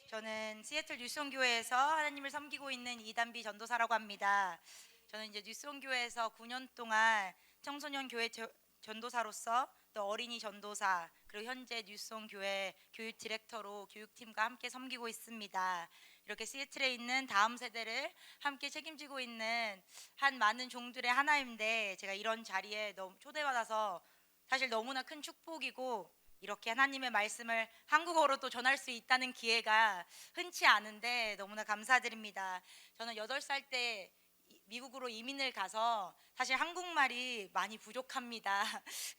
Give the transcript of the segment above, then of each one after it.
저는 시애틀 뉴스온교회에서 하나님을 섬기고 있는 이단비 전도사라고 합니다. 저는 이제 뉴스온교회에서 9년 동안 청소년 교회 전도사로서 또 어린이 전도사 그리고 현재 뉴스온교회 교육 디렉터로 교육팀과 함께 섬기고 있습니다. 이렇게 시애틀에 있는 다음 세대를 함께 책임지고 있는 한 많은 종들의 하나인데 제가 이런 자리에 너무 초대받아서 사실 너무나 큰 축복이고 이렇게 하나님의 말씀을 한국어로 또 전할 수 있다는 기회가 흔치 않은데 너무나 감사드립니다. 저는 8살 때 미국으로 이민을 가서 사실 한국말이 많이 부족합니다.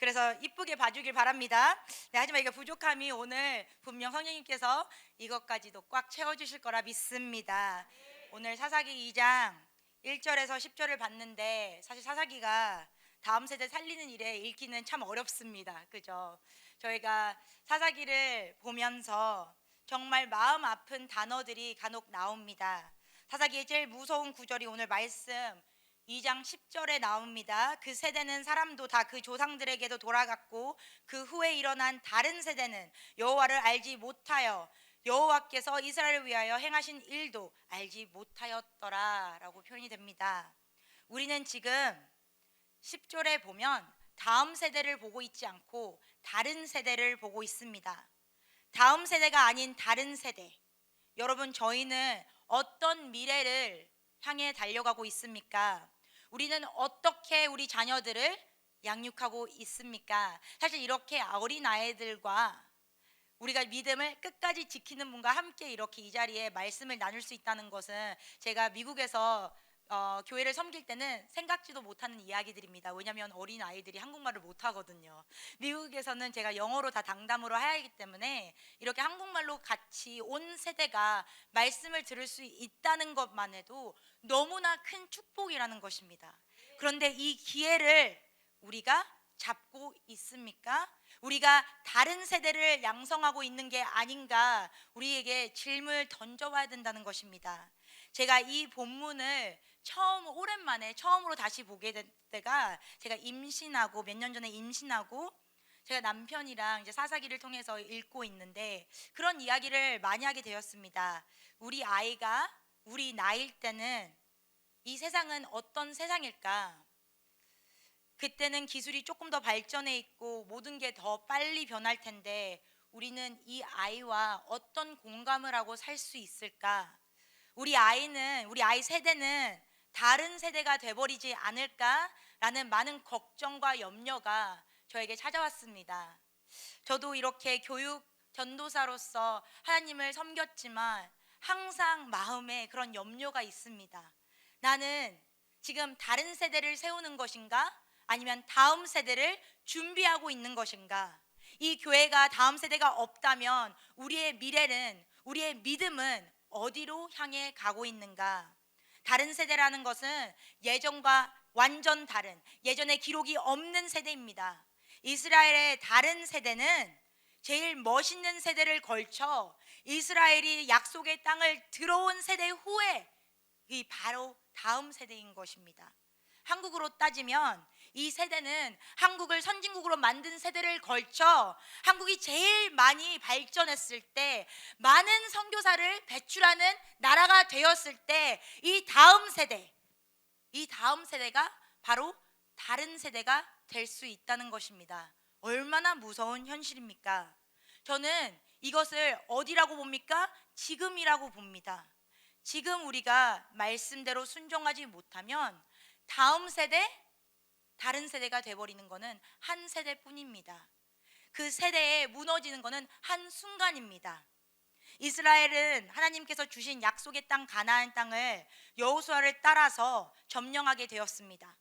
그래서 이쁘게 봐주길 바랍니다. 네, 하지만 이게 부족함이 오늘 분명 성령님께서 이것까지도 꽉 채워주실 거라 믿습니다. 오늘 사사기 2장 1절에서 10절을 봤는데 사실 사사기가 다음 세대 살리는 일에 읽기는 참 어렵습니다. 그죠? 저희가 사사기를 보면서 정말 마음 아픈 단어들이 간혹 나옵니다. 사사기의 제일 무서운 구절이 오늘 말씀 2장 10절에 나옵니다. 그 세대는 사람도 다 그 조상들에게도 돌아갔고 그 후에 일어난 다른 세대는 여호와를 알지 못하여 여호와께서 이스라엘을 위하여 행하신 일도 알지 못하였더라 라고 표현이 됩니다. 우리는 지금 10절에 보면 다음 세대를 보고 있지 않고 다른 세대를 보고 있습니다. 다음 세대가 아닌 다른 세대. 여러분, 저희는 어떤 미래를 향해 달려가고 있습니까? 우리는 어떻게 우리 자녀들을 양육하고 있습니까? 사실 이렇게 어린 아이들과 우리가 믿음을 끝까지 지키는 분과 함께 이렇게 이 자리에 말씀을 나눌 수 있다는 것은 제가 미국에서 교회를 섬길 때는 생각지도 못하는 이야기들입니다. 왜냐하면 어린 아이들이 한국말을 못하거든요. 미국에서는 제가 영어로 다 당담으로 해야 하기 때문에 이렇게 한국말로 같이 온 세대가 말씀을 들을 수 있다는 것만 해도 너무나 큰 축복이라는 것입니다. 그런데 이 기회를 우리가 잡고 있습니까? 우리가 다른 세대를 양성하고 있는 게 아닌가 우리에게 질문을 던져봐야 된다는 것입니다. 제가 이 본문을 오랜만에 처음으로 다시 보게 된 때가 제가 임신하고 몇 년 전에 임신하고 제가 남편이랑 이제 사사기를 통해서 읽고 있는데 그런 이야기를 많이 하게 되었습니다. 우리 아이가 우리 나이일 때는 이 세상은 어떤 세상일까? 그때는 기술이 조금 더 발전해 있고 모든 게 더 빨리 변할 텐데 우리는 이 아이와 어떤 공감을 하고 살 수 있을까? 우리 아이 세대는 다른 세대가 돼버리지 않을까라는 많은 걱정과 염려가 저에게 찾아왔습니다. 저도 이렇게 교육 전도사로서 하나님을 섬겼지만 항상 마음에 그런 염려가 있습니다. 나는 지금 다른 세대를 세우는 것인가? 아니면 다음 세대를 준비하고 있는 것인가? 이 교회가 다음 세대가 없다면 우리의 미래는, 우리의 믿음은 어디로 향해 가고 있는가? 다른 세대라는 것은 예전과 완전 다른, 예전에 기록이 없는 세대입니다. 이스라엘의 다른 세대는 제일 멋있는 세대를 걸쳐 이스라엘이 약속의 땅을 들어온 세대 후에 이 바로 다음 세대인 것입니다. 한국으로 따지면 이 세대는 한국을 선진국으로 만든 세대를 걸쳐 한국이 제일 많이 발전했을 때 많은 선교사를 배출하는 나라가 되었을 때 이 다음 세대가 바로 다른 세대가 될 수 있다는 것입니다. 얼마나 무서운 현실입니까? 저는 이것을 어디라고 봅니까? 지금이라고 봅니다. 지금 우리가 말씀대로 순종하지 못하면 다음 세대, 다른 세대가 돼버리는 것은 한 세대뿐입니다. 그 세대에 무너지는 것은 한 순간입니다. 이스라엘은 하나님께서 주신 약속의 땅 가나안 땅을 여호수아를 따라서 점령하게 되었습니다.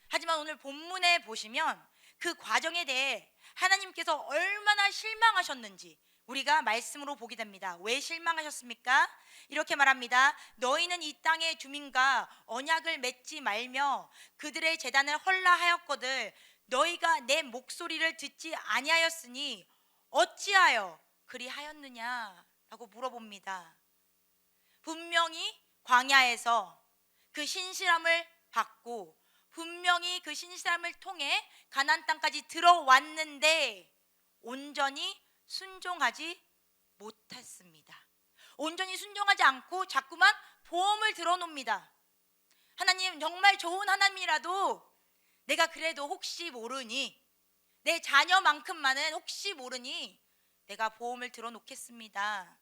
하지만 오늘 본문에 보시면 그 과정에 대해 하나님께서 얼마나 실망하셨는지 우리가 말씀으로 보게 됩니다. 왜 실망하셨습니까? 이렇게 말합니다. 너희는 이 땅의 주민과 언약을 맺지 말며 그들의 제단을 헐라하였거늘 너희가 내 목소리를 듣지 아니하였으니 어찌하여 그리하였느냐 라고 물어봅니다. 분명히 광야에서 그 신실함을 받고 분명히 그 신실함을 통해 가나안 땅까지 들어왔는데 온전히 순종하지 못했습니다. 온전히 순종하지 않고 자꾸만 보험을 들어놉니다. 하나님 정말 좋은 하나님이라도 내가 그래도 혹시 모르니, 내 자녀만큼만은 혹시 모르니 내가 보험을 들어놓겠습니다.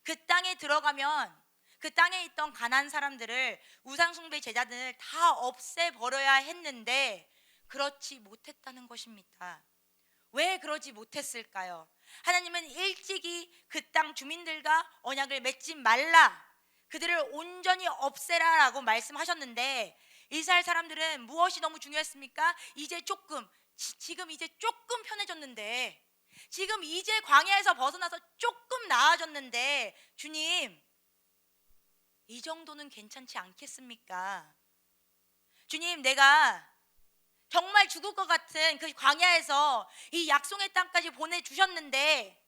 그 땅에 들어가면 그 땅에 있던 가난한 사람들을, 우상숭배 제자들을 다 없애버려야 했는데 그렇지 못했다는 것입니다. 왜 그러지 못했을까요? 하나님은 일찍이 그 땅 주민들과 언약을 맺지 말라, 그들을 온전히 없애라라고 말씀하셨는데 이스라엘 사람들은 무엇이 너무 중요했습니까? 지금 이제 조금 편해졌는데, 지금 이제 광야에서 벗어나서 조금 나아졌는데 주님, 이 정도는 괜찮지 않겠습니까? 주님, 내가 정말 죽을 것 같은 그 광야에서 이 약속의 땅까지 보내주셨는데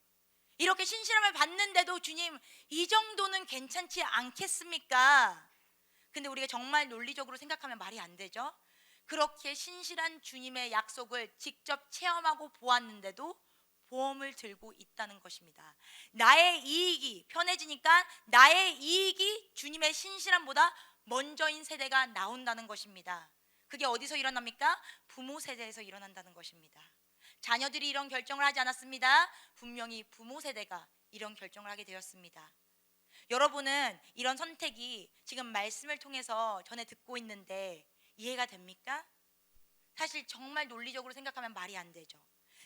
이렇게 신실함을 받는데도 주님, 이 정도는 괜찮지 않겠습니까? 근데 우리가 정말 논리적으로 생각하면 말이 안 되죠. 그렇게 신실한 주님의 약속을 직접 체험하고 보았는데도 보험을 들고 있다는 것입니다. 나의 이익이 편해지니까 나의 이익이 주님의 신실함보다 먼저인 세대가 나온다는 것입니다. 그게 어디서 일어납니까? 부모 세대에서 일어난다는 것입니다. 자녀들이 이런 결정을 하지 않았습니다. 분명히 부모 세대가 이런 결정을 하게 되었습니다. 여러분은 이런 선택이 지금 말씀을 통해서 전해 듣고 있는데 이해가 됩니까? 사실 정말 논리적으로 생각하면 말이 안 되죠.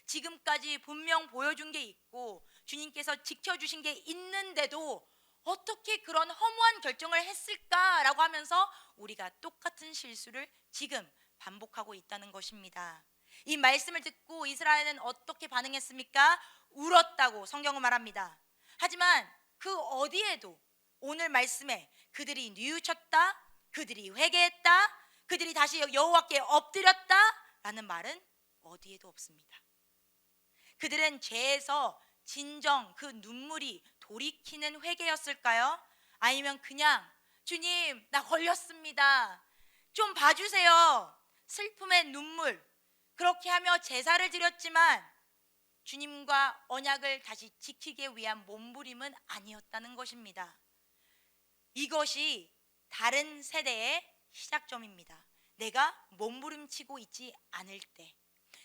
지금까지 분명 보여준 게 있고 주님께서 지켜주신 게 있는데도 어떻게 그런 허무한 결정을 했을까라고 하면서 우리가 똑같은 실수를 지금 반복하고 있다는 것입니다. 이 말씀을 듣고 이스라엘은 어떻게 반응했습니까? 울었다고 성경은 말합니다. 하지만 그 어디에도 오늘 말씀에 그들이 뉘우쳤다, 그들이 회개했다, 그들이 다시 여호와께 엎드렸다 라는 말은 어디에도 없습니다. 그들은 죄에서 진정 그 눈물이 돌이키는 회개였을까요? 아니면 그냥 주님, 나 걸렸습니다, 좀 봐주세요, 슬픔의 눈물, 그렇게 하며 제사를 드렸지만 주님과 언약을 다시 지키기 위한 몸부림은 아니었다는 것입니다. 이것이 다른 세대의 시작점입니다. 내가 몸부림치고 있지 않을 때,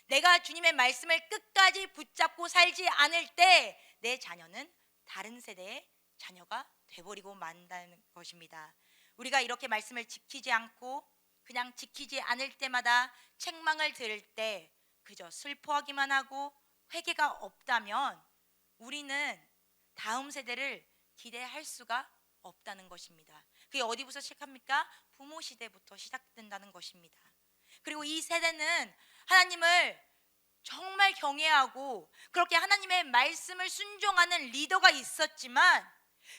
내가 주님의 말씀을 끝까지 붙잡고 살지 않을 때 내 자녀는 다른 세대의 자녀가 돼버리고 만다는 것입니다. 우리가 이렇게 말씀을 지키지 않고 그냥 지키지 않을 때마다 책망을 들을 때 그저 슬퍼하기만 하고 회개가 없다면 우리는 다음 세대를 기대할 수가 없다는 것입니다. 그게 어디부터 시작합니까? 부모 시대부터 시작된다는 것입니다. 그리고 이 세대는 하나님을 정말 경외하고 그렇게 하나님의 말씀을 순종하는 리더가 있었지만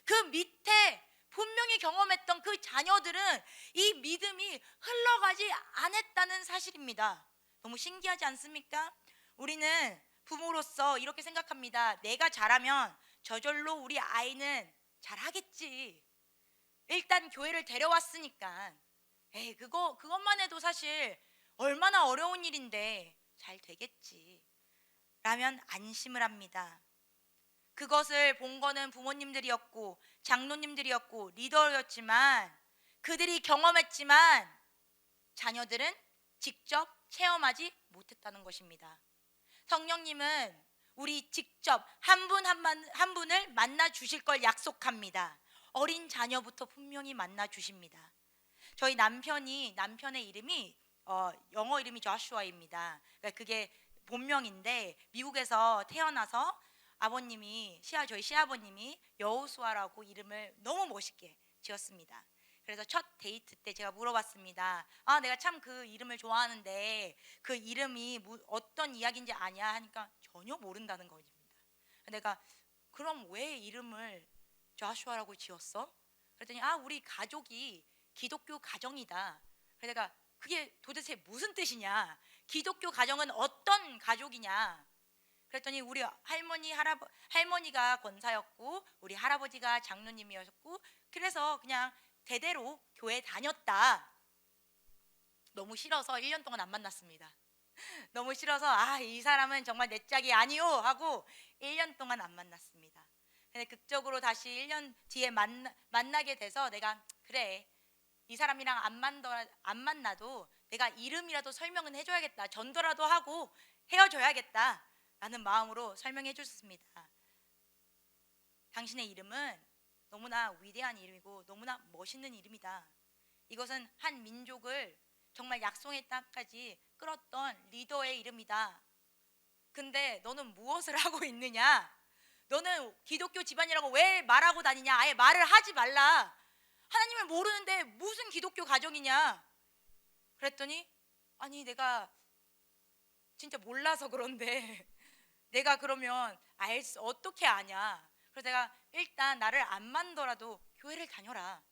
그 밑에 분명히 경험했던 그 자녀들은 이 믿음이 흘러가지 않았다는 사실입니다. 너무 신기하지 않습니까? 우리는 부모로서 이렇게 생각합니다. 내가 잘하면 저절로 우리 아이는 잘하겠지. 일단 교회를 데려왔으니까 그것만 해도 사실 얼마나 어려운 일인데 잘 되겠지 라면 안심을 합니다. 그것을 본 거는 부모님들이었고 장로님들이었고 리더였지만 그들이 경험했지만 자녀들은 직접 체험하지 못했다는 것입니다. 성령님은 우리 직접 한 분 한 분을 만나 주실 걸 약속합니다. 어린 자녀부터 분명히 만나 주십니다. 저희 남편의 이름이 영어 이름이 조슈아입니다. 그러니까 그게 본명인데 미국에서 태어나서 저희 시아버님이 여호수아라고 이름을 너무 멋있게 지었습니다. 그래서 첫 데이트 때 제가 물어봤습니다. 내가 참 그 이름을 좋아하는데 그 이름이 어떤 이야기인지 아냐 하니까 전혀 모른다는 것입니다. 내가 그럼 왜 이름을 조슈아라고 지었어? 그랬더니 우리 가족이 기독교 가정이다. 그래서 내가 그게 도대체 무슨 뜻이냐? 기독교 가정은 어떤 가족이냐? 그랬더니 우리 할머니가 권사였고 우리 할아버지가 장로님이었고 그래서 그냥 대대로 교회 다녔다. 너무 싫어서 1년 동안 안 만났습니다. 너무 싫어서 이 사람은 정말 내 짝이 아니오 하고 1년 동안 안 만났습니다. 근데 극적으로 다시 1년 뒤에 만나게 돼서 내가 그래, 이 사람이랑 안 만나도 내가 이름이라도 설명은 해줘야겠다. 전도라도 하고 헤어져야겠다 라는 마음으로 설명해 줬습니다. 당신의 이름은 너무나 위대한 이름이고 너무나 멋있는 이름이다. 이것은 한 민족을 정말 약속의 땅까지 끌었던 리더의 이름이다. 근데 너는 무엇을 하고 있느냐? 너는 기독교 집안이라고 왜 말하고 다니냐? 아예 말을 하지 말라. 하나님을 모르는데 무슨 기독교 가정이냐? 그랬더니 아니 내가 진짜 몰라서 그런데 내가 그러면 어떻게 아냐? 그래서 내가 일단 나를 안 만더라도 교회를 다녀라.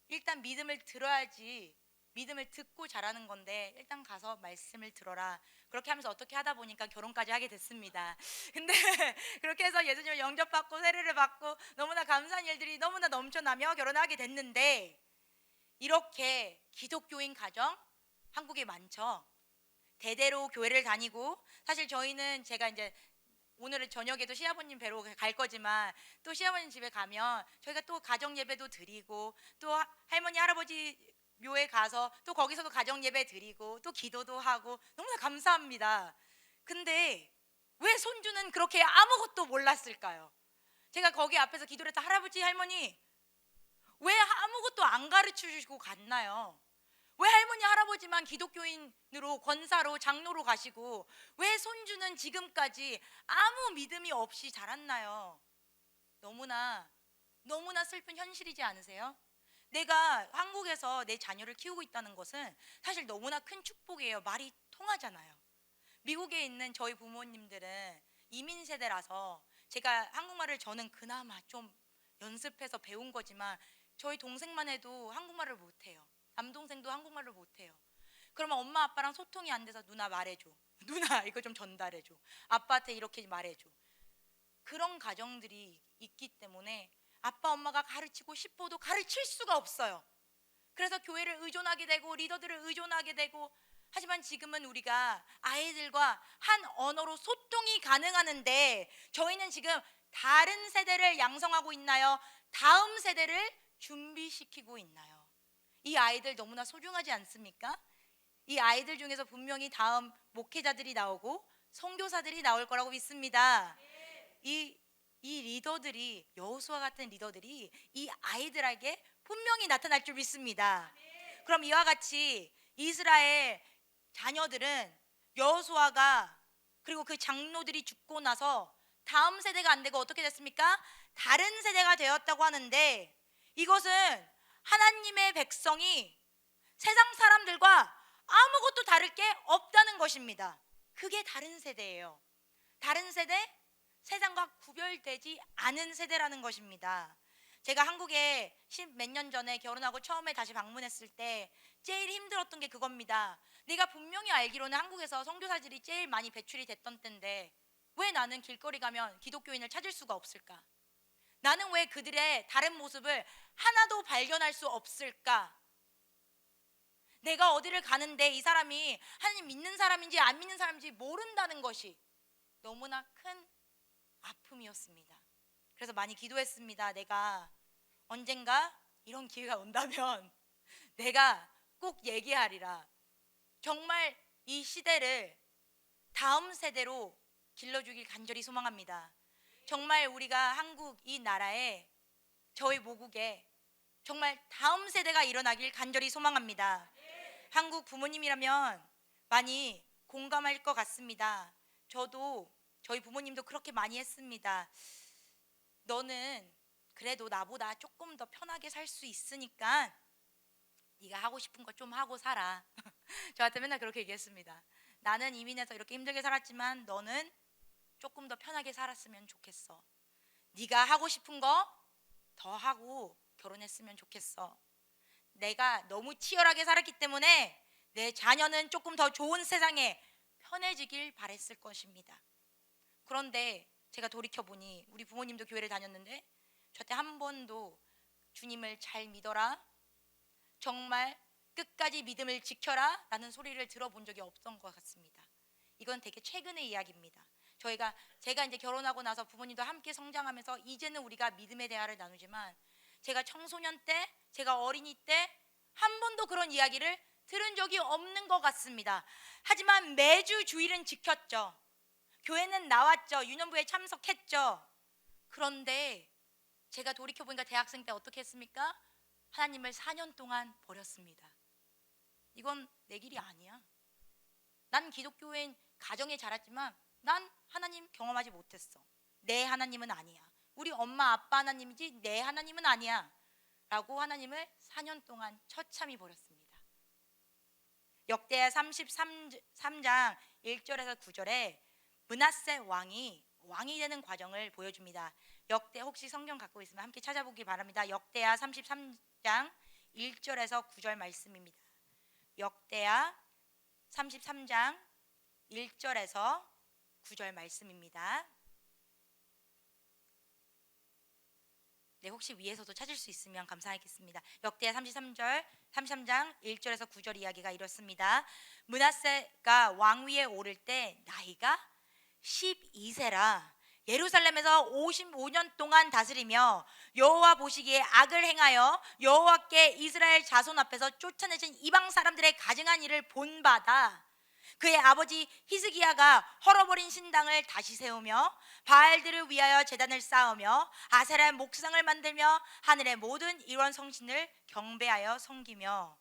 일단 믿음을 들어야지. 믿음을 듣고 자라는 건데 일단 가서 말씀을 들어라. 그렇게 하면서 어떻게 하다 보니까 결혼까지 하게 됐습니다. 근데 그렇게 해서 예수님을 영접받고 세례를 받고 너무나 감사한 일들이 너무나 넘쳐나며 결혼하게 됐는데, 이렇게 기독교인 가정 한국에 많죠. 대대로 교회를 다니고, 사실 저희는 제가 이제 오늘은 저녁에도 시아버님 뵈러 갈 거지만 또 시아버님 집에 가면 저희가 또 가정 예배도 드리고 또 할머니 할아버지 묘에 가서 또 거기서도 가정 예배 드리고 또 기도도 하고 너무나 감사합니다. 근데 왜 손주는 그렇게 아무것도 몰랐을까요? 제가 거기 앞에서 기도를 했다. 할아버지 할머니 왜 아무것도 안 가르쳐 주시고 갔나요? 왜 할머니 할아버지만 기독교인으로 권사로 장로로 가시고 왜 손주는 지금까지 아무 믿음이 없이 자랐나요? 너무나 슬픈 현실이지 않으세요? 내가 한국에서 내 자녀를 키우고 있다는 것은 사실 너무나 큰 축복이에요. 말이 통하잖아요. 미국에 있는 저희 부모님들은 이민 세대라서 제가 한국말을 저는 그나마 좀 연습해서 배운 거지만 저희 동생만 해도 한국말을 못해요. 남동생도 한국말을 못해요. 그러면 엄마 아빠랑 소통이 안 돼서 누나 말해줘. 누나 이거 좀 전달해줘. 아빠한테 이렇게 말해줘. 그런 가정들이 있기 때문에 아빠 엄마가 가르치고 싶어도 가르칠 수가 없어요. 그래서 교회를 의존하게 되고 리더들을 의존하게 되고, 하지만 지금은 우리가 아이들과 한 언어로 소통이 가능하는데 저희는 지금 다른 세대를 양성하고 있나요? 다음 세대를 준비시키고 있나요? 이 아이들 너무나 소중하지 않습니까? 이 아이들 중에서 분명히 다음 목회자들이 나오고 선교사들이 나올 거라고 믿습니다. 이 리더들이, 여호수아 같은 리더들이 이 아이들에게 분명히 나타날 줄 믿습니다. 그럼 이와 같이 이스라엘 자녀들은 여호수아가 그리고 그 장로들이 죽고 나서 다음 세대가 안 되고 어떻게 됐습니까? 다른 세대가 되었다고 하는데, 이것은 하나님의 백성이 세상 사람들과 아무것도 다를 게 없다는 것입니다. 그게 다른 세대예요. 다른 세대, 세상과 구별되지 않은 세대라는 것입니다. 제가 한국에 10몇 년 전에 결혼하고 처음에 다시 방문했을 때 제일 힘들었던 게 그겁니다. 내가 분명히 알기로는 한국에서 선교사들이 제일 많이 배출이 됐던 때인데 왜 나는 길거리 가면 기독교인을 찾을 수가 없을까? 나는 왜 그들의 다른 모습을 하나도 발견할 수 없을까? 내가 어디를 가는데 이 사람이 하나님 믿는 사람인지 안 믿는 사람인지 모른다는 것이 너무나 큰 아픔이었습니다. 그래서 많이 기도했습니다. 내가 언젠가 이런 기회가 온다면 내가 꼭 얘기하리라. 정말 이 시대를 다음 세대로 길러주길 간절히 소망합니다. 정말 우리가 한국 이 나라에, 저희 모국에 정말 다음 세대가 일어나길 간절히 소망합니다. 한국 부모님이라면 많이 공감할 것 같습니다. 저도 저희 부모님도 그렇게 많이 했습니다. 너는 그래도 나보다 조금 더 편하게 살 수 있으니까 네가 하고 싶은 거 좀 하고 살아. 저한테 맨날 그렇게 얘기했습니다. 나는 이민해서 이렇게 힘들게 살았지만 너는 조금 더 편하게 살았으면 좋겠어. 네가 하고 싶은 거 더 하고 결혼했으면 좋겠어. 내가 너무 치열하게 살았기 때문에 내 자녀는 조금 더 좋은 세상에 편해지길 바랬을 것입니다. 그런데 제가 돌이켜보니 우리 부모님도 교회를 다녔는데 저한테 한 번도 주님을 잘 믿어라, 정말 끝까지 믿음을 지켜라 라는 소리를 들어본 적이 없던 것 같습니다. 이건 되게 최근의 이야기입니다. 제가 이제 결혼하고 나서 부모님도 함께 성장하면서 이제는 우리가 믿음의 대화를 나누지만 제가 청소년 때, 제가 어린이 때 한 번도 그런 이야기를 들은 적이 없는 것 같습니다. 하지만 매주 주일은 지켰죠. 교회는 나왔죠. 유년부에 참석했죠. 그런데 제가 돌이켜보니까 대학생 때 어떻게 했습니까? 하나님을 4년 동안 버렸습니다. 이건 내 길이 아니야. 난 기독교인 가정에 자랐지만 난 하나님 경험하지 못했어. 내 하나님은 아니야. 우리 엄마 아빠 하나님이지 내 하나님은 아니야 라고 하나님을 4년 동안 처참히 버렸습니다. 역대하 33장 1절에서 9절에 므낫세 왕이 되는 과정을 보여줍니다. 역대 혹시 성경 갖고 있으면 함께 찾아보기 바랍니다. 역대하 33장 1절에서 9절 말씀입니다. 역대하 33장 1절에서 9절 말씀입니다. 네, 혹시 위에서도 찾을 수 있으면 감사하겠습니다. 역대하 33장 1절에서 9절 이야기가 이렇습니다. 므낫세가 왕위에 오를 때 나이가 12세라 예루살렘에서 55년 동안 다스리며 여호와 보시기에 악을 행하여 여호와께 이스라엘 자손 앞에서 쫓아내신 이방 사람들의 가증한 일을 본받아 그의 아버지 히스기야가 헐어버린 신당을 다시 세우며 바알들을 위하여 제단을 쌓으며 아세라의 목상을 만들며 하늘의 모든 일원 성신을 경배하여 섬기며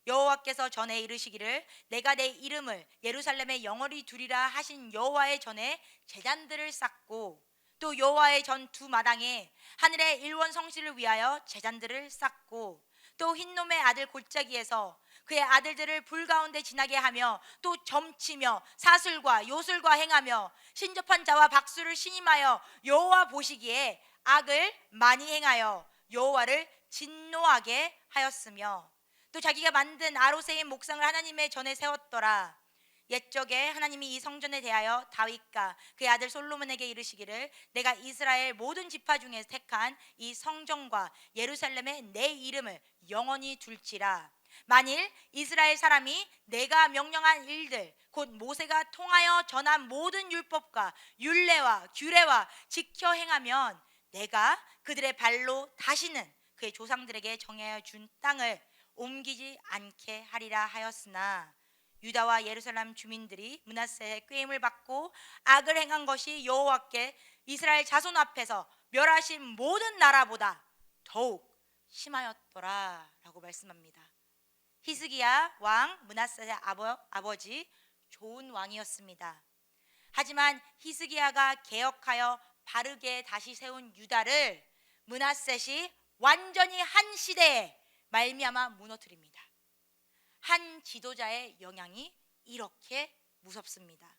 여호와께서 전에 이르시기를 내가 내 이름을 예루살렘에 영원히 두리라 하신 여호와의 전에 제단들을 쌓고 또 여호와의 전 두 마당에 하늘의 일원 성신을 위하여 제단들을 쌓고 또 흰놈의 아들 골짜기에서 그의 아들들을 불 가운데 지나게 하며 또 점치며 사슬과 요술과 행하며 신접한 자와 박수를 신임하여 여호와 보시기에 악을 많이 행하여 여호와를 진노하게 하였으며 또 자기가 만든 아로새인 목상을 하나님의 전에 세웠더라. 옛적에 하나님이 이 성전에 대하여 다윗과 그의 아들 솔로몬에게 이르시기를 내가 이스라엘 모든 지파 중에 택한 이 성전과 예루살렘에 내 이름을 영원히 둘지라. 만일 이스라엘 사람이 내가 명령한 일들 곧 모세가 통하여 전한 모든 율법과 율례와 규례와 지켜 행하면 내가 그들의 발로 다시는 그의 조상들에게 정하여 준 땅을 옮기지 않게 하리라 하였으나 유다와 예루살렘 주민들이 므낫세의 꾀임을 받고 악을 행한 것이 여호와께 이스라엘 자손 앞에서 멸하신 모든 나라보다 더욱 심하였더라 라고 말씀합니다. 히스기야 왕 므낫세의 아버지 좋은 왕이었습니다. 하지만 히스기야가 개혁하여 바르게 다시 세운 유다를 므낫셋이 완전히 한 시대에 말미암아 무너뜨립니다. 한 지도자의 영향이 이렇게 무섭습니다.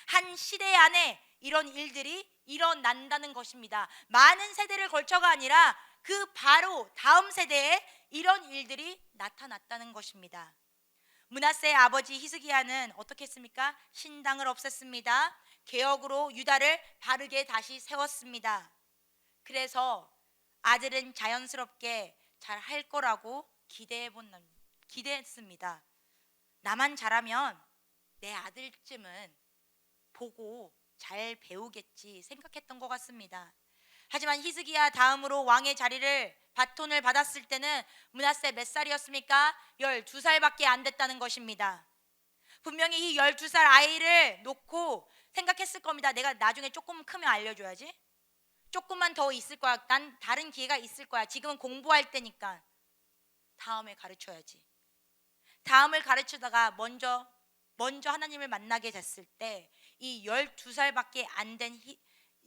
한 시대 안에 이런 일들이 일어난다는 것입니다. 많은 세대를 걸쳐가 아니라 그 바로 다음 세대에 이런 일들이 나타났다는 것입니다. 므낫세의 아버지 히스기야는 어떻게 했습니까? 신당을 없앴습니다. 개혁으로 유다를 바르게 다시 세웠습니다. 그래서 아들은 자연스럽게 잘 할 거라고 기대했습니다. 나만 잘하면 내 아들쯤은 보고 잘 배우겠지 생각했던 것 같습니다. 하지만 히스기야 다음으로 왕의 자리를 바톤을 받았을 때는 므낫세 몇 살이었습니까? 12살밖에 안 됐다는 것입니다. 분명히 이 12살 아이를 놓고 생각했을 겁니다. 내가 나중에 조금 크면 알려줘야지. 조금만 더 있을 거야. 난 다른 기회가 있을 거야. 지금은 공부할 때니까 다음에 가르쳐야지. 다음을 가르치다가 먼저 하나님을 만나게 됐을 때 이 12살밖에 안 된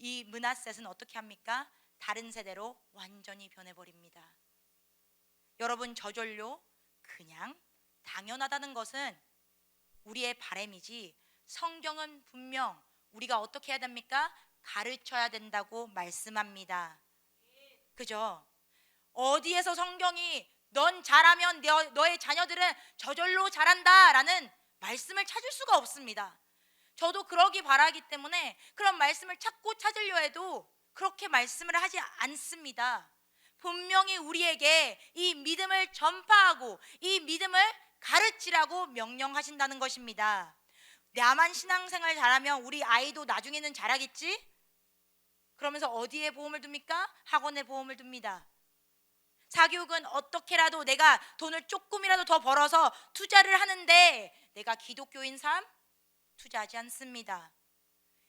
이 므낫셋은 어떻게 합니까? 다른 세대로 완전히 변해버립니다. 여러분, 저절로 그냥 당연하다는 것은 우리의 바람이지 성경은 분명 우리가 어떻게 해야 됩니까? 가르쳐야 된다고 말씀합니다. 그죠? 어디에서 성경이 넌 잘하면 너의 자녀들은 저절로 잘한다 라는 말씀을 찾을 수가 없습니다. 저도 그러기 바라기 때문에 그런 말씀을 찾으려 해도 그렇게 말씀을 하지 않습니다. 분명히 우리에게 이 믿음을 전파하고 이 믿음을 가르치라고 명령하신다는 것입니다. 나만 신앙생활 잘하면 우리 아이도 나중에는 잘하겠지? 그러면서 어디에 보험을 둡니까? 학원에 보험을 둡니다. 사교육은 어떻게라도 내가 돈을 조금이라도 더 벌어서 투자를 하는데 내가 기독교인 삶 투자하지 않습니다.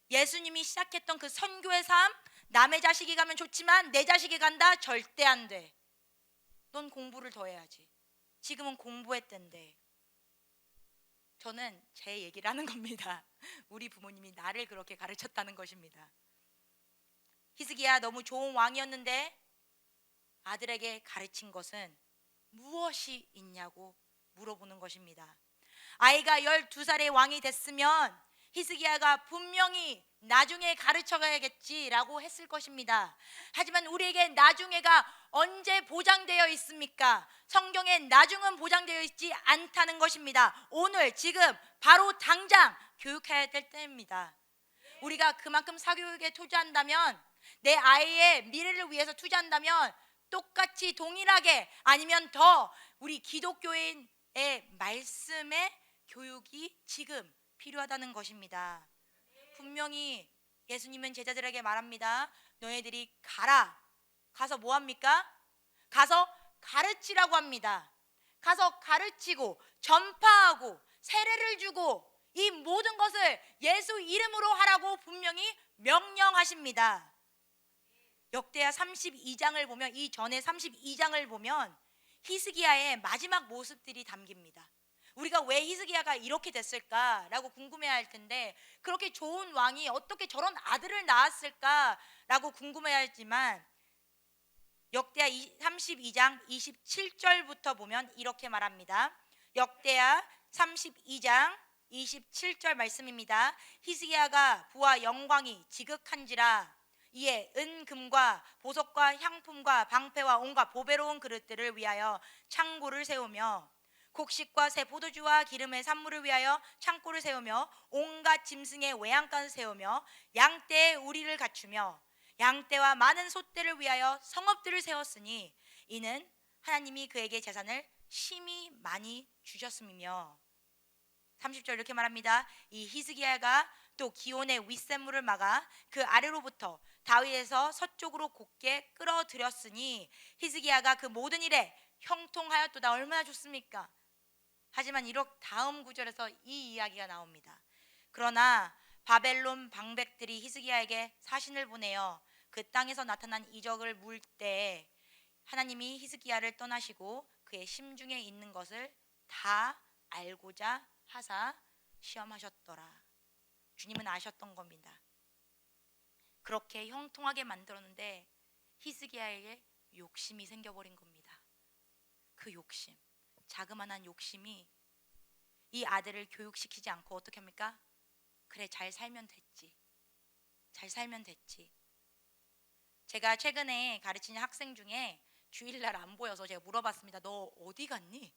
예수님이 시작했던 그 선교의 삶, 남의 자식이 가면 좋지만 내 자식이 간다? 절대 안 돼. 넌 공부를 더 해야지. 지금은 공부했던데. 저는 제 얘기를 하는 겁니다. 우리 부모님이 나를 그렇게 가르쳤다는 것입니다. 히스기야 너무 좋은 왕이었는데 아들에게 가르친 것은 무엇이 있냐고 물어보는 것입니다. 아이가 12살의 왕이 됐으면 히스기야가 분명히 나중에 가르쳐가야겠지라고 했을 것입니다. 하지만 우리에게 나중에가 언제 보장되어 있습니까? 성경에 나중은 보장되어 있지 않다는 것입니다. 오늘 지금 바로 당장 교육해야 될 때입니다. 우리가 그만큼 사교육에 투자한다면, 내 아이의 미래를 위해서 투자한다면 똑같이 동일하게 아니면 더 우리 기독교인의 말씀의 교육이 지금 필요하다는 것입니다. 분명히 예수님은 제자들에게 말합니다. 너희들이 가서 뭐 합니까? 가서 가르치라고 합니다. 가서 가르치고 전파하고 세례를 주고 이 모든 것을 예수 이름으로 하라고 분명히 명령하십니다. 역대하 32장을 보면, 이 전에 32장을 보면 히스기야의 마지막 모습들이 담깁니다. 우리가 왜 히스기야가 이렇게 됐을까라고 궁금해할 텐데, 그렇게 좋은 왕이 어떻게 저런 아들을 낳았을까라고 궁금해하지만, 역대하 32장 27절부터 보면 이렇게 말합니다. 역대하 32장 27절 말씀입니다. 히스기야가 부와 영광이 지극한지라 이에 은금과 보석과 향품과 방패와 온갖 보배로운 그릇들을 위하여 창고를 세우며 곡식과 새 포도주와 기름의 산물을 위하여 창고를 세우며 온갖 짐승의 외양간을 세우며 양떼의 우리를 갖추며 양떼와 많은 소떼를 위하여 성읍들을 세웠으니 이는 하나님이 그에게 재산을 심히 많이 주셨음이며. 30절 이렇게 말합니다. 이 히스기야가 또 기온의 윗샘물을 막아 그 아래로부터 다윗에서 서쪽으로 곧게 끌어들였으니 히스기야가 그 모든 일에 형통하였도다. 얼마나 좋습니까? 하지만 이렇게 다음 구절에서 이 이야기가 나옵니다. 그러나 바벨론 방백들이 히스기야에게 사신을 보내어 그 땅에서 나타난 이적을 물 때 하나님이 히스기야를 떠나시고 그의 심중에 있는 것을 다 알고자 하사 시험하셨더라. 주님은 아셨던 겁니다. 그렇게 형통하게 만들었는데 히스기야에게 욕심이 생겨버린 겁니다. 그 욕심, 자그마한 욕심이 이 아들을 교육시키지 않고 어떻게 합니까? 그래, 잘 살면 됐지. 잘 살면 됐지. 제가 최근에 가르치는 학생 중에 주일날 안 보여서 제가 물어봤습니다. 너 어디 갔니?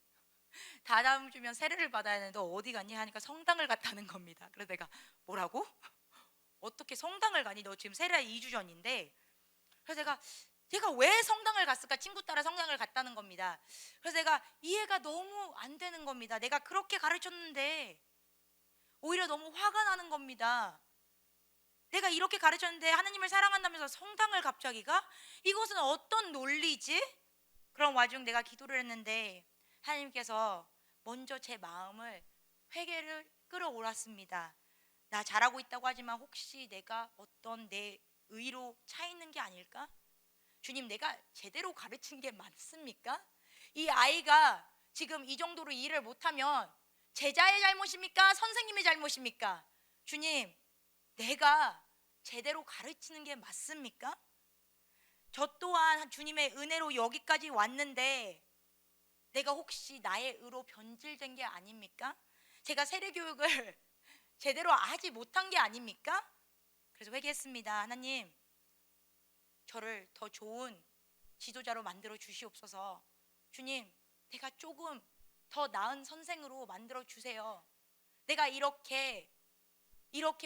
다다음 주면 세례를 받아야 하는데 너 어디 갔니? 하니까 성당을 갔다는 겁니다. 그래서 내가 뭐라고? 어떻게 성당을 가니? 너 지금 세례 2주 전인데. 그래서 내가 왜 성당을 갔을까? 친구 따라 성당을 갔다는 겁니다. 그래서 내가 이해가 너무 안 되는 겁니다. 내가 그렇게 가르쳤는데 오히려 너무 화가 나는 겁니다. 내가 이렇게 가르쳤는데 하나님을 사랑한다면서 성당을 갑자기 가? 이것은 어떤 논리지? 그런 와중 내가 기도를 했는데 하나님께서 먼저 제 마음을, 회개를 끌어올랐습니다. 나 잘하고 있다고 하지만 혹시 내가 어떤 내 의로 차 있는 게 아닐까? 주님, 내가 제대로 가르친 게 맞습니까? 이 아이가 지금 이 정도로 일을 못하면 제자의 잘못입니까? 선생님의 잘못입니까? 주님, 내가 제대로 가르치는 게 맞습니까? 저 또한 주님의 은혜로 여기까지 왔는데 내가 혹시 나의 의로 변질된 게 아닙니까? 제가 세례교육을 제대로 하지 못한 게 아닙니까? 그래서 회개했습니다. 하나님, 저를 더 좋은 지도자로 만들어 주시옵소서. 주님, 내가 조금 더 나은 선생으로 만들어 주세요. 내가 이렇게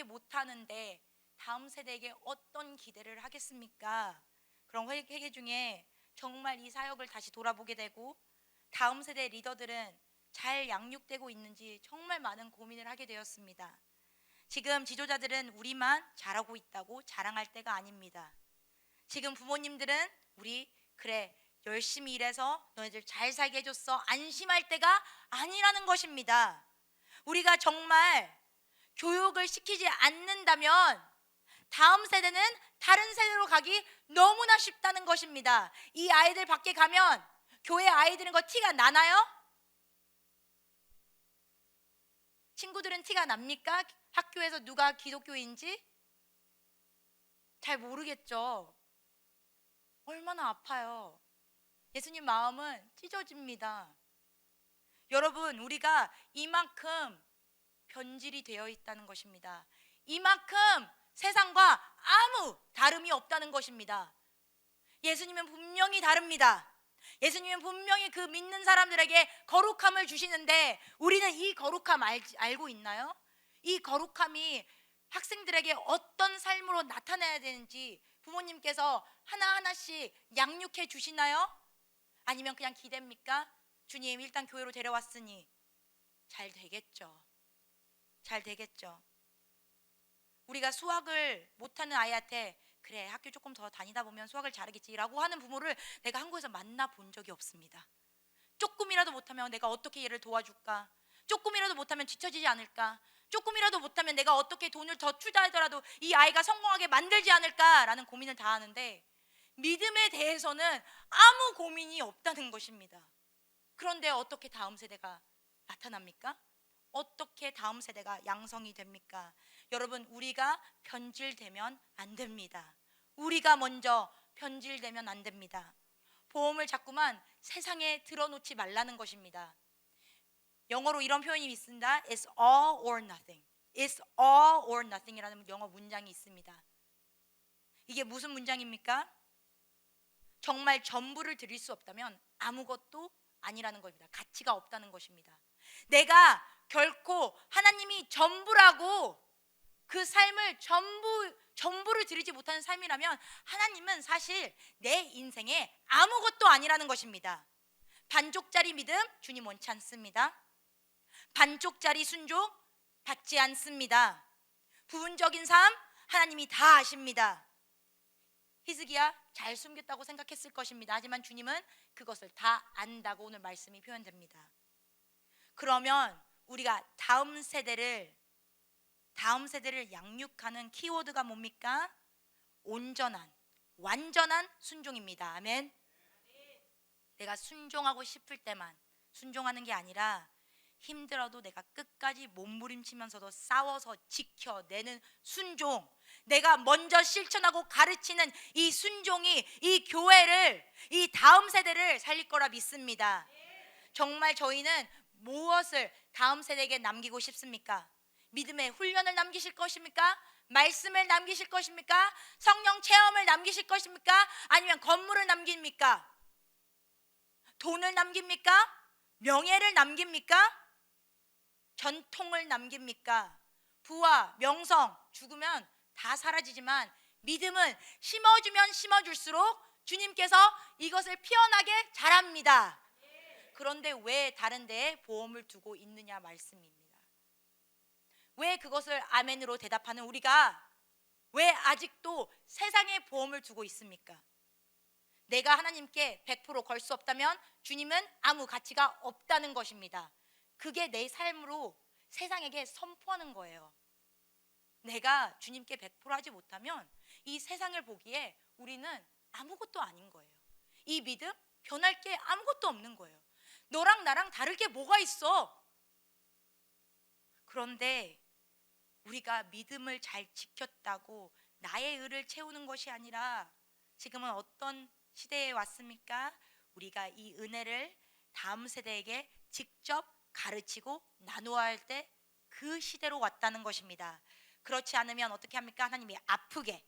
못하는데 다음 세대에게 어떤 기대를 하겠습니까? 그런 회개 중에 정말 이 사역을 다시 돌아보게 되고 다음 세대 리더들은 잘 양육되고 있는지 정말 많은 고민을 하게 되었습니다. 지금 지도자들은 우리만 잘하고 있다고 자랑할 때가 아닙니다. 지금 부모님들은 우리 그래 열심히 일해서 너희들 잘 살게 해줬어 안심할 때가 아니라는 것입니다. 우리가 정말 교육을 시키지 않는다면 다음 세대는 다른 세대로 가기 너무나 쉽다는 것입니다. 이 아이들 밖에 가면 교회 아이들인 거 티가 나나요? 친구들은 티가 납니까? 학교에서 누가 기독교인지? 잘 모르겠죠. 얼마나 아파요. 예수님 마음은 찢어집니다. 여러분, 우리가 이만큼 변질이 되어 있다는 것입니다. 이만큼 세상과 아무 다름이 없다는 것입니다. 예수님은 분명히 다릅니다. 예수님은 분명히 그 믿는 사람들에게 거룩함을 주시는데 우리는 이 거룩함 알고 있나요? 이 거룩함이 학생들에게 어떤 삶으로 나타나야 되는지 부모님께서 하나하나씩 양육해 주시나요? 아니면 그냥 기대입니까? 주님 일단 교회로 데려왔으니 잘 되겠죠. 잘 되겠죠. 우리가 수학을 못하는 아이한테 그래 학교 조금 더 다니다 보면 수학을 잘하겠지라고 하는 부모를 내가 한국에서 만나본 적이 없습니다. 조금이라도 못하면 내가 어떻게 얘를 도와줄까? 조금이라도 못하면 뒤처지지 않을까? 조금이라도 못하면 내가 어떻게 돈을 더 투자하더라도 이 아이가 성공하게 만들지 않을까라는 고민을 다 하는데 믿음에 대해서는 아무 고민이 없다는 것입니다. 그런데 어떻게 다음 세대가 나타납니까? 어떻게 다음 세대가 양성이 됩니까? 여러분, 우리가 변질되면 안 됩니다. 우리가 먼저 변질되면 안 됩니다. 보험을 자꾸만 세상에 들어놓지 말라는 것입니다. 영어로 이런 표현이 있습니다. It's all or nothing. It's all or nothing이라는 영어 문장이 있습니다. 이게 무슨 문장입니까? 정말 전부를 드릴 수 없다면 아무것도 아니라는 겁니다. 가치가 없다는 것입니다. 내가 결코 하나님이 전부라고 그 삶을 전부를 드리지 못하는 삶이라면 하나님은 사실 내 인생에 아무것도 아니라는 것입니다. 반쪽짜리 믿음 주님 원치 않습니다. 반쪽짜리 순종 받지 않습니다. 부분적인 삶 하나님이 다 아십니다. 히스기야 잘 숨겼다고 생각했을 것입니다. 하지만 주님은 그것을 다 안다고 오늘 말씀이 표현됩니다. 그러면 우리가 다음 세대를 양육하는 키워드가 뭡니까? 온전한, 완전한 순종입니다. 아멘. 내가 순종하고 싶을 때만 순종하는 게 아니라 힘들어도 내가 끝까지 몸부림치면서도 싸워서 지켜내는 순종, 내가 먼저 실천하고 가르치는 이 순종이 이 교회를, 이 다음 세대를 살릴 거라 믿습니다. 정말 저희는 무엇을 다음 세대에게 남기고 싶습니까? 믿음의 훈련을 남기실 것입니까? 말씀을 남기실 것입니까? 성령 체험을 남기실 것입니까? 아니면 건물을 남깁니까? 돈을 남깁니까? 명예를 남깁니까? 전통을 남깁니까? 부와 명성 죽으면 다 사라지지만 믿음은 심어주면 심어줄수록 주님께서 이것을 피어나게 자랍니다. 그런데 왜 다른 데에 보험을 두고 있느냐 말씀입니다. 왜 그것을 아멘으로 대답하는 우리가 왜 아직도 세상에 보험을 두고 있습니까? 내가 하나님께 100% 걸 수 없다면 주님은 아무 가치가 없다는 것입니다. 그게 내 삶으로 세상에게 선포하는 거예요. 내가 주님께 100% 하지 못하면 이 세상을 보기에 우리는 아무것도 아닌 거예요. 이 믿음 변할 게 아무것도 없는 거예요. 너랑 나랑 다를 게 뭐가 있어? 그런데 우리가 믿음을 잘 지켰다고 나의 의를 채우는 것이 아니라 지금은 어떤 시대에 왔습니까? 우리가 이 은혜를 다음 세대에게 직접 가르치고 나누어야 할 때 그 시대로 왔다는 것입니다. 그렇지 않으면 어떻게 합니까? 하나님이 아프게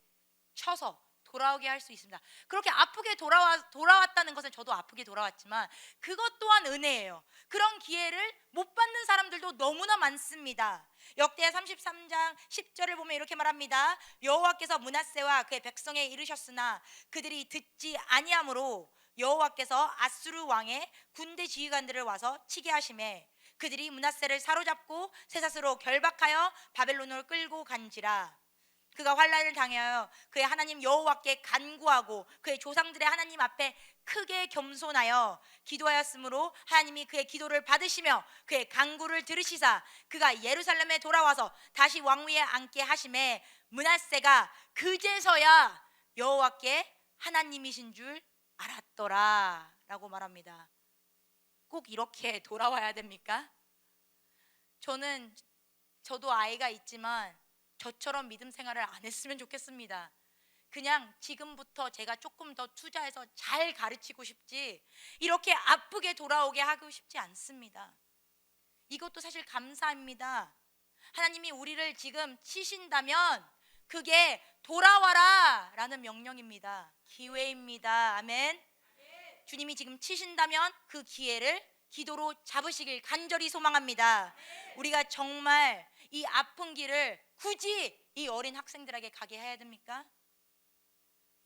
쳐서 돌아오게 할 수 있습니다. 그렇게 아프게 돌아왔다는 것은 저도 아프게 돌아왔지만 그것 또한 은혜예요. 그런 기회를 못 받는 사람들도 너무나 많습니다. 역대하 33장 10절을 보면 이렇게 말합니다. 여호와께서 므낫세와 그의 백성에 이르셨으나 그들이 듣지 아니하므로 여호와께서 아수르 왕의 군대 지휘관들을 와서 치게 하시매 그들이 므낫세를 사로잡고 쇠사슬로 결박하여 바벨론으로 끌고 간지라. 그가 환난을 당하여 그의 하나님 여호와께 간구하고 그의 조상들의 하나님 앞에 크게 겸손하여 기도하였으므로 하나님이 그의 기도를 받으시며 그의 간구를 들으시사 그가 예루살렘에 돌아와서 다시 왕위에 앉게 하심에 므낫세가 그제서야 여호와께 하나님이신 줄 알았더라 라고 말합니다. 꼭 이렇게 돌아와야 됩니까? 저도 아이가 있지만 저처럼 믿음 생활을 안 했으면 좋겠습니다. 그냥 지금부터 제가 조금 더 투자해서 잘 가르치고 싶지 이렇게 아프게 돌아오게 하고 싶지 않습니다. 이것도 사실 감사입니다. 하나님이 우리를 지금 치신다면 그게 돌아와라 라는 명령입니다. 기회입니다. 아멘. 주님이 지금 치신다면 그 기회를 기도로 잡으시길 간절히 소망합니다. 우리가 정말 이 아픈 길을 굳이 이 어린 학생들에게 가게 해야 됩니까?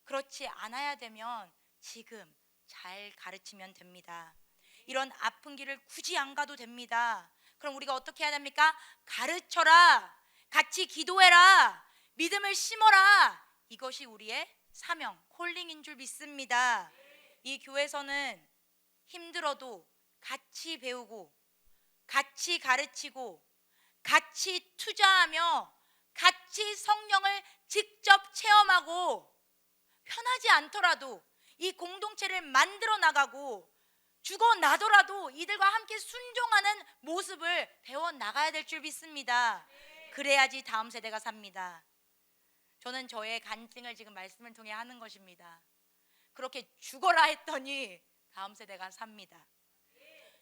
그렇지 않아야 되면 지금 잘 가르치면 됩니다. 이런 아픈 길을 굳이 안 가도 됩니다. 그럼 우리가 어떻게 해야 됩니까? 가르쳐라, 같이 기도해라, 믿음을 심어라. 이것이 우리의 사명, 콜링인 줄 믿습니다. 이 교회에서는 힘들어도 같이 배우고 같이 가르치고 같이 투자하며 같이 성령을 직접 체험하고 편하지 않더라도 이 공동체를 만들어 나가고 죽어 나더라도 이들과 함께 순종하는 모습을 배워 나가야 될 줄 믿습니다. 그래야지 다음 세대가 삽니다. 저는 저의 간증을 지금 말씀을 통해 하는 것입니다. 그렇게 죽어라 했더니 다음 세대가 삽니다.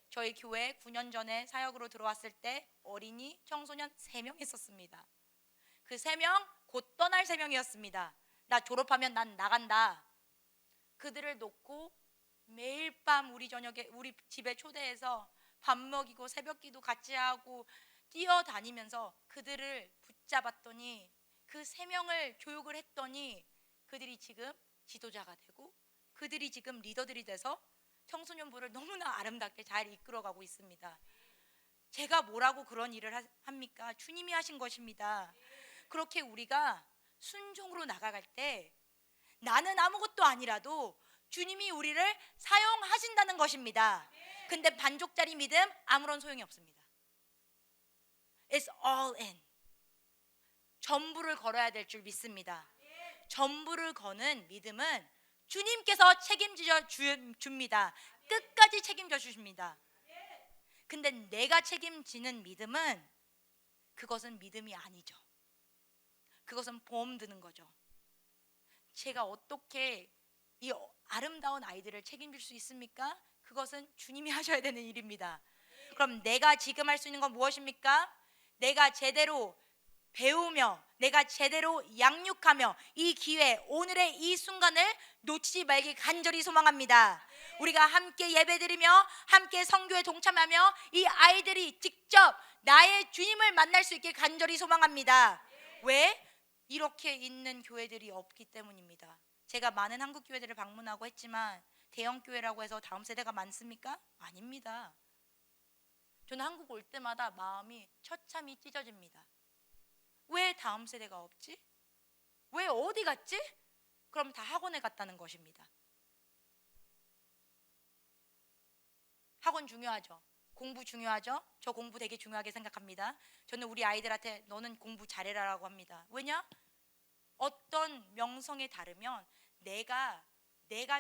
저희 교회 9년 전에 사역으로 들어왔을 때 어린이, 청소년 3명 있었습니다. 그 3명 곧 떠날 3명이었습니다. 나 졸업하면 난 나간다. 그들을 놓고 매일 밤 우리 집에 초대해서 밥 먹이고 새벽기도 같이 하고 뛰어다니면서 그들을 붙잡았더니 그 3명을 교육을 했더니 그들이 지금 지도자가 되고 그들이 지금 리더들이 돼서 청소년부를 너무나 아름답게 잘 이끌어가고 있습니다. 제가 뭐라고 그런 일을 합니까? 주님이 하신 것입니다. 그렇게 우리가 순종으로 나아갈 때 나는 아무것도 아니라도 주님이 우리를 사용하신다는 것입니다. 근데 반쪽짜리 믿음 아무런 소용이 없습니다. It's all in. 전부를 걸어야 될 줄 믿습니다. 전부를 거는 믿음은 주님께서 책임져 줍니다. 끝까지 책임져 주십니다. 근데 내가 책임지는 믿음은 그것은 믿음이 아니죠. 그것은 보험 드는 거죠. 제가 어떻게 이 아름다운 아이들을 책임질 수 있습니까? 그것은 주님이 하셔야 되는 일입니다. 그럼 내가 지금 할 수 있는 건 무엇입니까? 내가 제대로 배우며 내가 제대로 양육하며 이 기회, 오늘의 이 순간을 놓치지 말길 간절히 소망합니다. 우리가 함께 예배드리며 함께 선교에 동참하며 이 아이들이 직접 나의 주님을 만날 수 있게 간절히 소망합니다. 왜? 이렇게 있는 교회들이 없기 때문입니다. 제가 많은 한국 교회들을 방문하고 했지만 대형 교회라고 해서 다음 세대가 많습니까? 아닙니다. 저는 한국 올 때마다 마음이 처참히 찢어집니다. 왜 다음 세대가 없지? 왜 어디 갔지? 그럼 다 학원에 갔다는 것입니다. 학원 중요하죠. 공부 중요하죠. 저 공부 되게 중요하게 생각합니다. 저는 우리 아이들한테 너는 공부 잘해라라고 합니다. 왜냐? 어떤 명성에 따르면 내가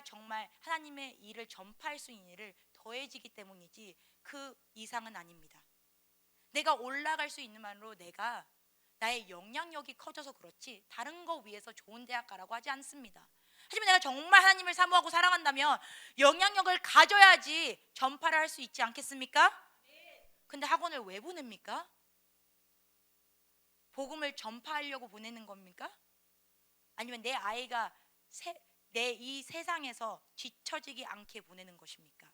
정말 하나님의 일을 전파할 수 있는 일을 더해지기 때문이지 그 이상은 아닙니다. 내가 올라갈 수 있는 만으로 내가 나의 영향력이 커져서 그렇지 다른 거 위해서 좋은 대학 가라고 하지 않습니다. 하지만 내가 정말 하나님을 사모하고 사랑한다면 영향력을 가져야지 전파를 할 수 있지 않겠습니까? 근데 학원을 왜 보냅니까? 복음을 전파하려고 보내는 겁니까? 아니면 내 아이가 내 이 세상에서 뒤처지지 않게 보내는 것입니까?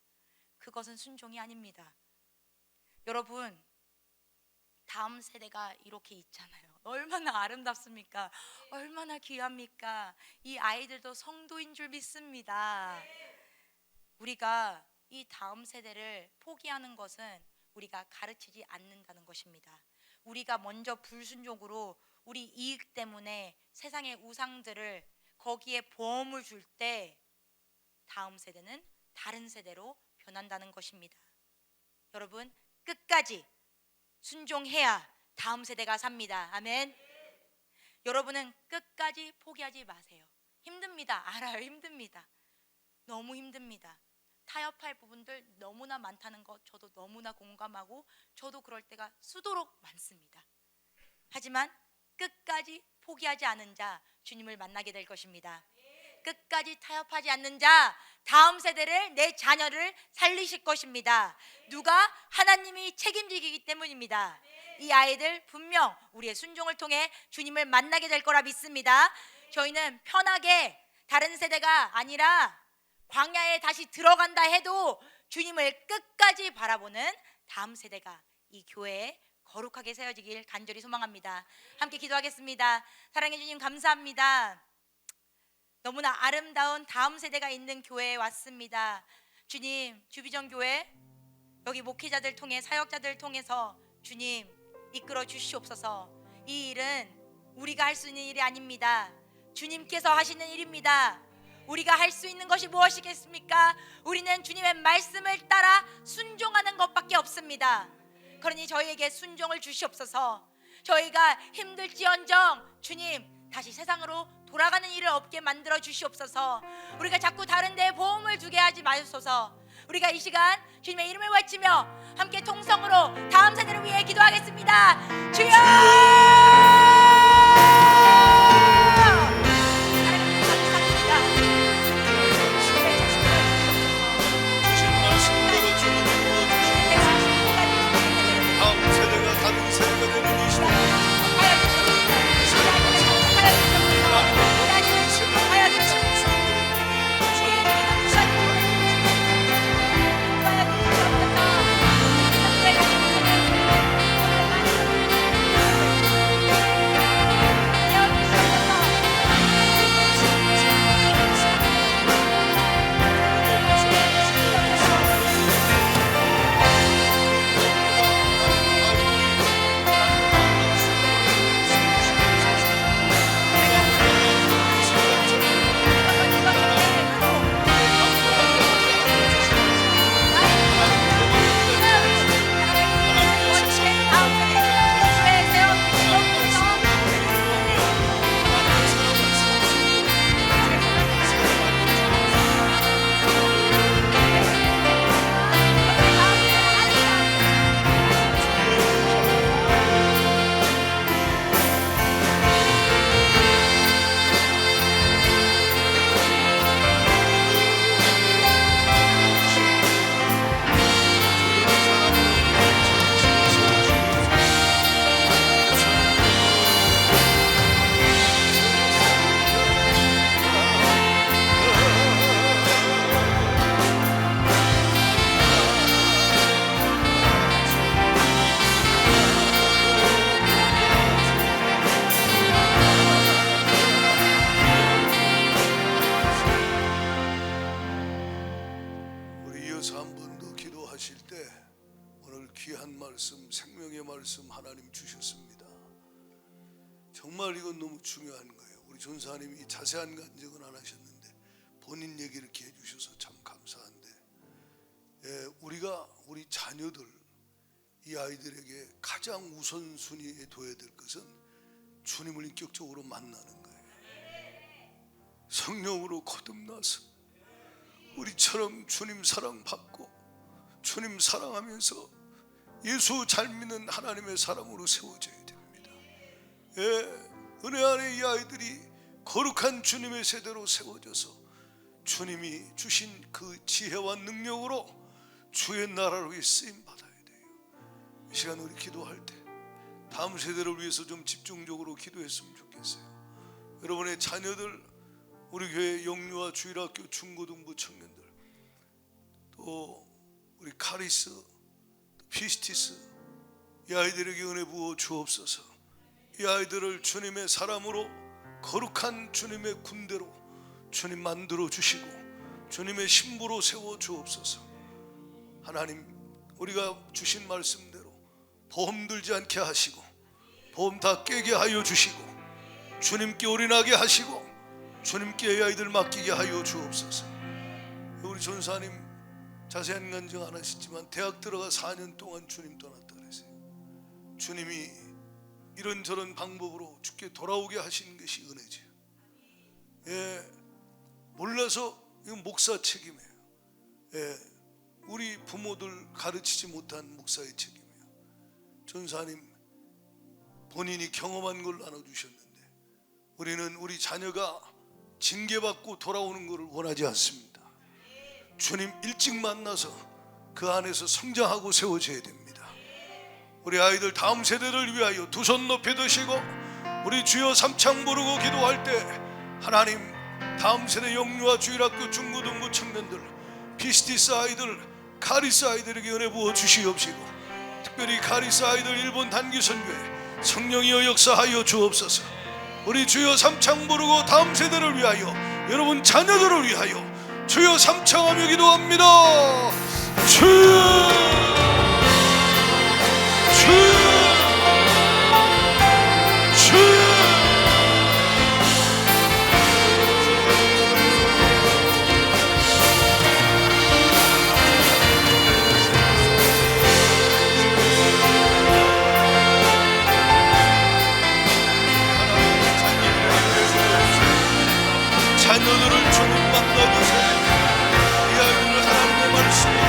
그것은 순종이 아닙니다. 여러분, 다음 세대가 이렇게 있잖아요. 얼마나 아름답습니까? 얼마나 귀합니까? 이 아이들도 성도인 줄 믿습니다. 우리가 이 다음 세대를 포기하는 것은 우리가 가르치지 않는다는 것입니다. 우리가 먼저 불순종으로 우리 이익 때문에 세상의 우상들을 거기에 보험을 줄 때 다음 세대는 다른 세대로 변한다는 것입니다. 여러분, 끝까지 순종해야 다음 세대가 삽니다. 아멘. 여러분은 끝까지 포기하지 마세요. 힘듭니다. 알아요. 힘듭니다. 너무 힘듭니다. 타협할 부분들 너무나 많다는 것 저도 너무나 공감하고 저도 그럴 때가 수도록 많습니다. 하지만 끝까지 포기하지 않은 자 주님을 만나게 될 것입니다. 끝까지 타협하지 않는 자 다음 세대를, 내 자녀를 살리실 것입니다. 누가? 하나님이 책임지기 때문입니다. 이 아이들 분명 우리의 순종을 통해 주님을 만나게 될 거라 믿습니다. 저희는 편하게 다른 세대가 아니라 광야에 다시 들어간다 해도 주님을 끝까지 바라보는 다음 세대가 이 교회에 거룩하게 세워지길 간절히 소망합니다. 함께 기도하겠습니다. 사랑해 주님 감사합니다. 너무나 아름다운 다음 세대가 있는 교회에 왔습니다. 주님, 주비전 교회 여기 목회자들 통해, 사역자들 통해서 주님 이끌어 주시옵소서. 이 일은 우리가 할 수 있는 일이 아닙니다. 주님께서 하시는 일입니다. 우리가 할 수 있는 것이 무엇이겠습니까? 우리는 주님의 말씀을 따라 순종하는 것밖에 없습니다. 그러니 저희에게 순종을 주시옵소서. 저희가 힘들지언정 주님 다시 세상으로 돌아가는 일을 없게 만들어 주시옵소서. 우리가 자꾸 다른 데에 보험을 두게 하지 마소서. 우리가 이 시간 주님의 이름을 외치며 함께 통성으로 다음 세대를 위해 기도하겠습니다. 주여! 하나님 주셨습니다. 정말 이건 너무 중요한 거예요. 우리 전사님이 자세한 간증은 안 하셨는데 본인 얘기 이렇게 해주셔서 참 감사한데, 우리가 우리 자녀들, 이 아이들에게 가장 우선순위에 둬야 될 것은 주님을 인격적으로 만나는 거예요. 성령으로 거듭나서 우리처럼 주님 사랑받고 주님 사랑하면서 예수 잘 믿는 하나님의 사람으로 세워져야 됩니다. 은혜 안에 이 아이들이 거룩한 주님의 세대로 세워져서 주님이 주신 그 지혜와 능력으로 주의 나라를 위해 쓰임 받아야 돼요. 이 시간 우리 기도할 때 다음 세대를 위해서 좀 집중적으로 기도했으면 좋겠어요. 여러분의 자녀들, 우리 교회 영유아 주일학교 중고등부 청년들, 또 우리 카리스, 피스티스, 이 아이들에게 은혜 부어 주옵소서. 이 아이들을 주님의 사람으로 거룩한 주님의 군대로 주님 만들어 주시고 주님의 신부로 세워 주옵소서. 하나님, 우리가 주신 말씀대로 보험 들지 않게 하시고 보험 다 깨게 하여 주시고 주님께 올인하게 하시고 주님께 이 아이들 맡기게 하여 주옵소서. 우리 전사님 자세한 간증 안 하시지만 대학 들어가 4년 동안 주님 떠났다 그랬어요. 주님이 이런저런 방법으로 주께 돌아오게 하시는 것이 은혜죠. 예, 몰라서 이건 목사 책임이에요. 예, 우리 부모들 가르치지 못한 목사의 책임이에요. 전사님 본인이 경험한 걸 나눠주셨는데 우리는 우리 자녀가 징계받고 돌아오는 것을 원하지 않습니다. 주님 일찍 만나서 그 안에서 성장하고 세워져야 됩니다. 우리 아이들 다음 세대를 위하여 두 손 높이 드시고 우리 주여 삼창 부르고 기도할 때 하나님 다음 세대 영유아 주일학교 중고등부 청년들 피스티스 아이들 카리스 아이들에게 은혜 부어 주시옵시고 특별히 카리스 아이들 일본 단기 선교회 성령이여 역사하여 주옵소서. 우리 주여 삼창 부르고 다음 세대를 위하여 여러분 자녀들을 위하여 주여 삼창하며 기도합니다. 주여 주여 주여 자녀들을 주님 만나주세요. 이 아이들을 하나님의 말씀으로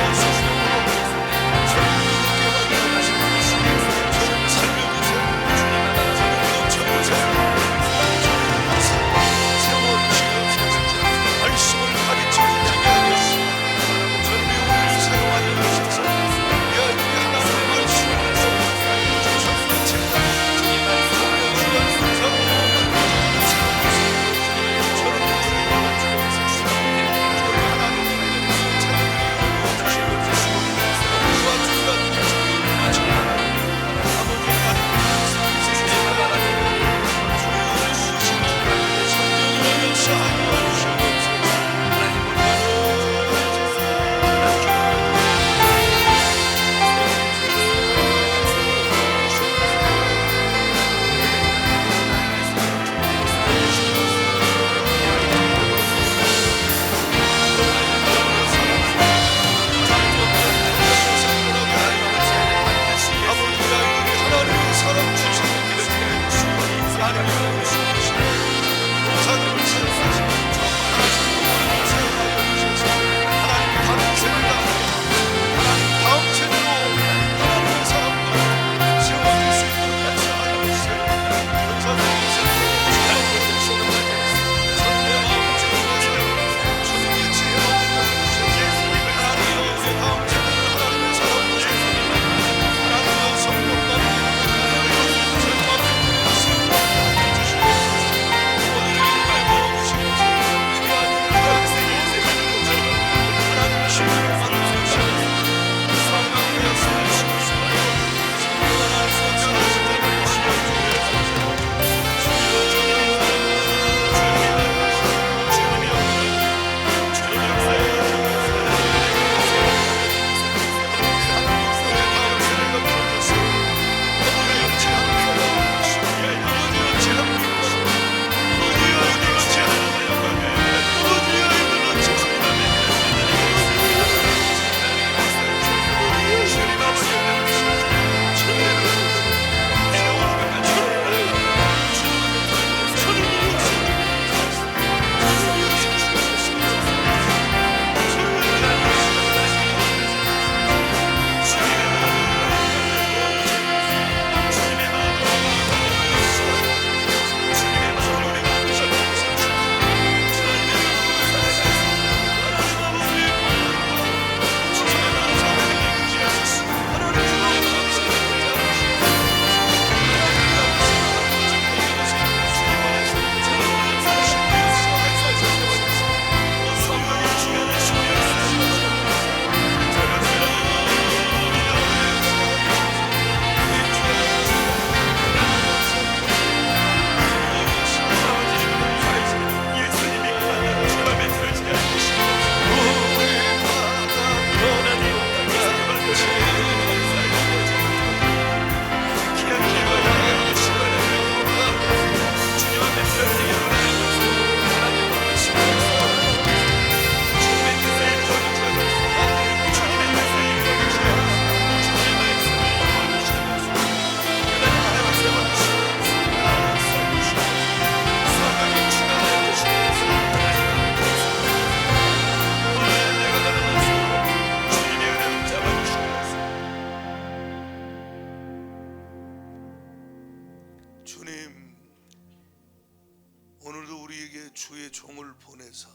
안에서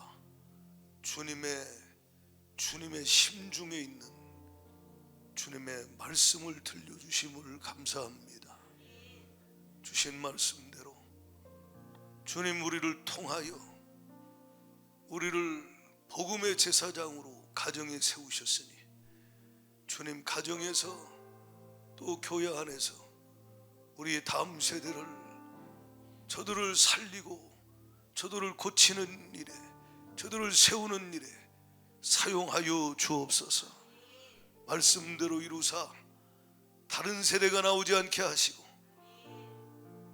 주님의 심중에 있는 주님의 말씀을 들려주심을 감사합니다. 주신 말씀대로 주님 우리를 통하여 우리를 복음의 제사장으로 가정에 세우셨으니 주님 가정에서 또 교회 안에서 우리의 다음 세대를 저들을 살리고 저들을 고치는 일에 저들을 세우는 일에 사용하여 주옵소서. 말씀대로 이루사 다른 세대가 나오지 않게 하시고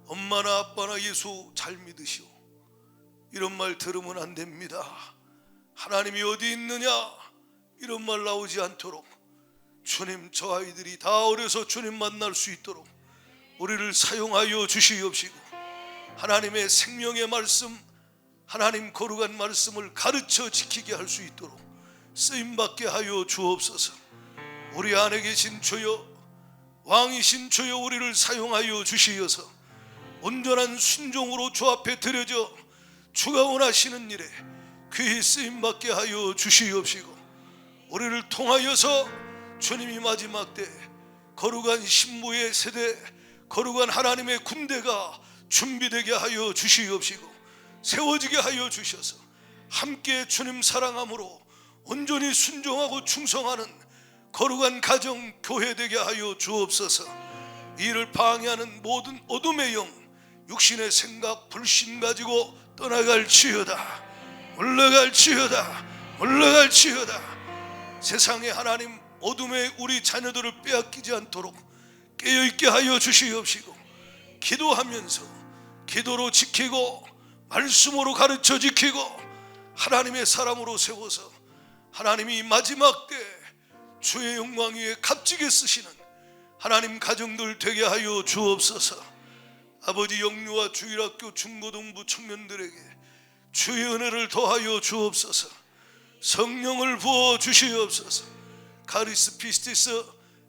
엄마나 아빠나 예수 잘 믿으시오 이런 말 들으면 안 됩니다. 하나님이 어디 있느냐 이런 말 나오지 않도록 주님 저 아이들이 다 어려서 주님 만날 수 있도록 우리를 사용하여 주시옵시고 하나님의 생명의 말씀 하나님 거룩한 말씀을 가르쳐 지키게 할 수 있도록 쓰임받게 하여 주옵소서. 우리 안에 계신 주여 왕이신 주여 우리를 사용하여 주시어서 온전한 순종으로 주 앞에 드려져 주가 원하시는 일에 귀히 쓰임받게 하여 주시옵시고 우리를 통하여서 주님이 마지막 때 거룩한 신부의 세대 거룩한 하나님의 군대가 준비되게 하여 주시옵시고 세워지게 하여 주셔서 함께 주님 사랑함으로 온전히 순종하고 충성하는 거룩한 가정 교회 되게 하여 주옵소서. 이를 방해하는 모든 어둠의 영 육신의 생각 불신 가지고 떠나갈지어다. 물러갈지어다. 물러갈지어다. 세상에 하나님 어둠의 우리 자녀들을 빼앗기지 않도록 깨어있게 하여 주시옵시고 기도하면서 기도로 지키고 말씀으로 가르쳐 지키고 하나님의 사람으로 세워서 하나님이 마지막 때 주의 영광 위에 값지게 쓰시는 하나님 가정들 되게 하여 주옵소서. 아버지 영유아 주일학교 중고등부 청년들에게 주의 은혜를 더하여 주옵소서. 성령을 부어 주시옵소서. 카리스 피스티스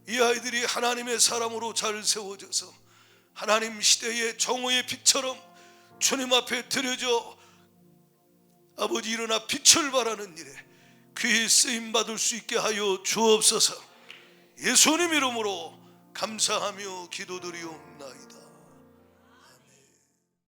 이 아이들이 하나님의 사람으로 잘 세워져서 하나님 시대의 정오의 빛처럼 주님 앞에 드려져 아버지 일어나 빛을 발하는 일에 귀히 쓰임받을 수 있게 하여 주옵소서. 예수님 이름으로 감사하며 기도드리옵나이다.